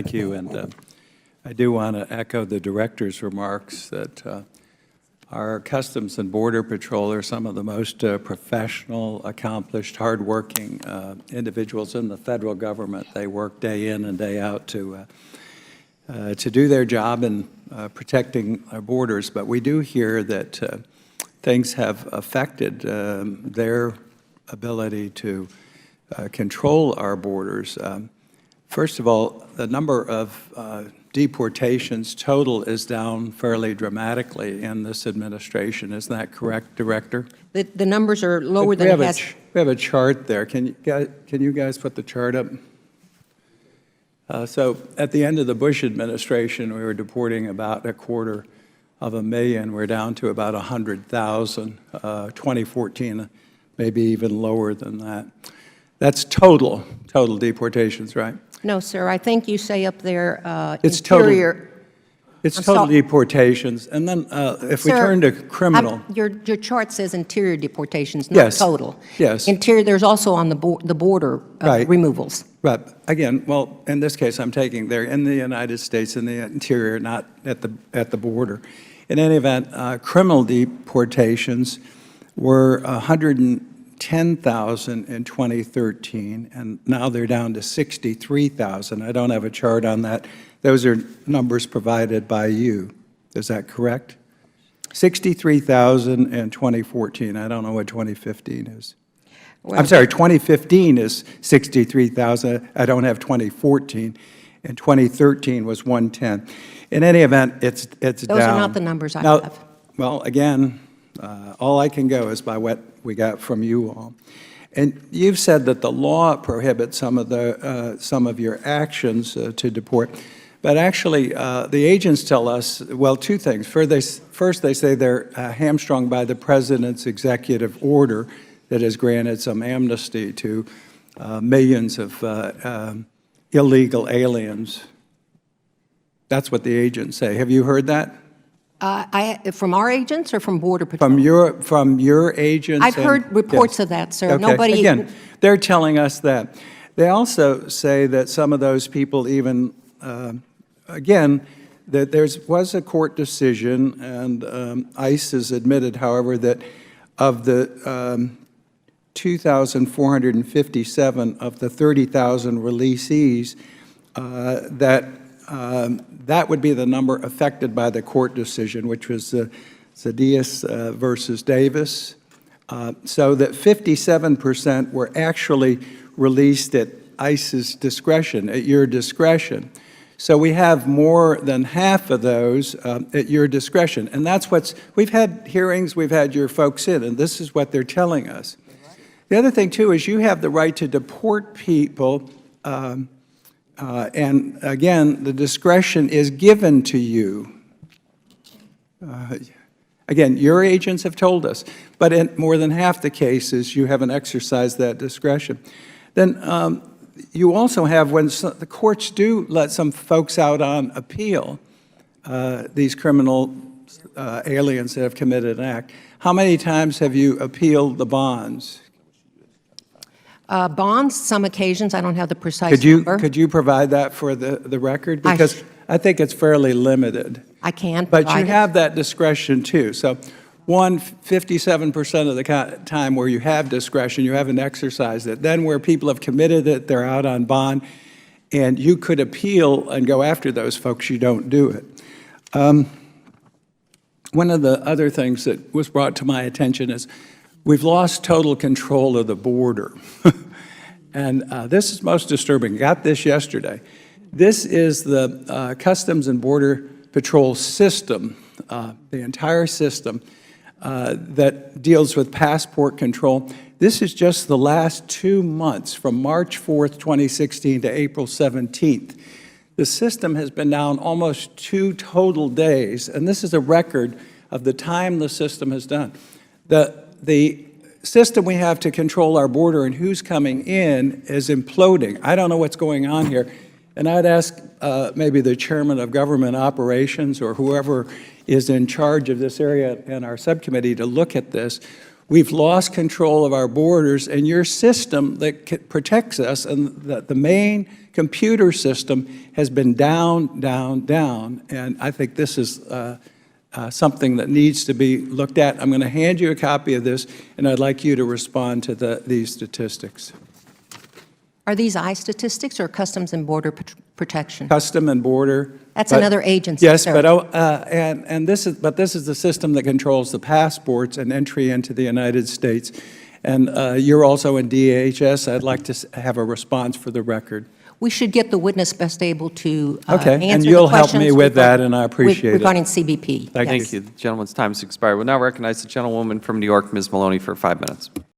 Thank you. And I do want to echo the director's remarks that our Customs and Border Patrol are some of the most professional, accomplished, hardworking individuals in the federal government. They work day in and day out to do their job in protecting our borders. But we do hear that things have affected their ability to control our borders. First of all, the number of deportations total is down fairly dramatically in this administration. Isn't that correct, Director? The numbers are lower than it has. We have a chart there. Can you guys put the chart up? So at the end of the Bush administration, we were deporting about 250,000. We're down to about 100,000. 2014, maybe even lower than that. That's total deportations, right? No, sir. I think you say up there It's interior. It's total deportations. And then if we turn to criminal. Your chart says interior deportations, not total. Yes. Interior, there's also on the border removals. Right. Again, well, in this case, I'm taking they're in the United States, in the interior, not at the border. In any event, criminal deportations were 110,000 in 2013, and now they're down to 63,000. I don't have a chart on that. Those are numbers provided by you. Is that correct? 63,000 in 2014. I don't know what 2015 is. Well, I'm sorry, 2015 is 63,000. I don't have 2014. And 2013 was 110. In any event, it's down. Those are not the numbers I have. Well, again, all I can go is by what we got from you all. And you've said that the law prohibits some of your actions to deport. But actually, the agents tell us, well, two things. First, they say they're hamstrung by the president's executive order that has granted some amnesty to millions of illegal aliens. That's what the agents say. Have you heard that? From our agents or from Border Patrol? From your agents? I've heard reports of that, sir. Okay. Nobody. Again, they're telling us that. They also say that some of those people even, again, that there was a court decision, and ICE has admitted, however, that of the 2,457 of the 30,000 releasees, that would be the number affected by the court decision, which was Zadias versus Davis, so that 57% were actually released at ICE's discretion, at your discretion. So we have more than half of those at your discretion. And that's we've had hearings, we've had your folks in, and this is what they're telling us. The other thing, too, is you have the right to deport people, and again, the discretion is given to you. Again, your agents have told us, but in more than half the cases, you haven't exercised that discretion. Then you also have, when the courts do let some folks out on appeal, these criminal aliens that have committed an act, how many times have you appealed the bonds? Bonds, some occasions. I don't have the precise number. Could you provide that for the record? Because I think it's fairly limited. I can't But you have that discretion, too. So 57% of the time where you have discretion, you haven't exercised it. Then where people have committed it, they're out on bond, and you could appeal and go after those folks, you don't do it. One of the other things that was brought to my attention is we've lost total control of the border. And this is most disturbing. Got this yesterday. This is the Customs and Border Patrol system, the entire system that deals with passport control. This is just the last 2 months, from March 4th, 2016 to April 17th. The system has been down almost 2 total days, and this is a record of the time the system has done. The system we have to control our border and who's coming in is imploding. I don't know what's going on here. And I'd ask maybe the chairman of government operations or whoever is in charge of this area in our subcommittee to look at this. We've lost control of our borders, and your system that protects us, and the main computer system has been down, down, down. And I think this is something that needs to be looked at. I'm going to hand you a copy of this, and I'd like you to respond to these statistics. Are these I statistics or Customs and Border Protection? Custom and Border. That's another agency, Yes, sir. but this is the system that controls the passports and entry into the United States. And you're also in DHS. I'd like to have a response for the record. We should get the witness best able to Okay, answer and the you'll help questions me with that, and I appreciate it. regarding CBP. Thank Yes. Thank you. The gentleman's time has expired. We'll now recognize the gentlewoman from New York, Ms. Maloney, for 5 minutes.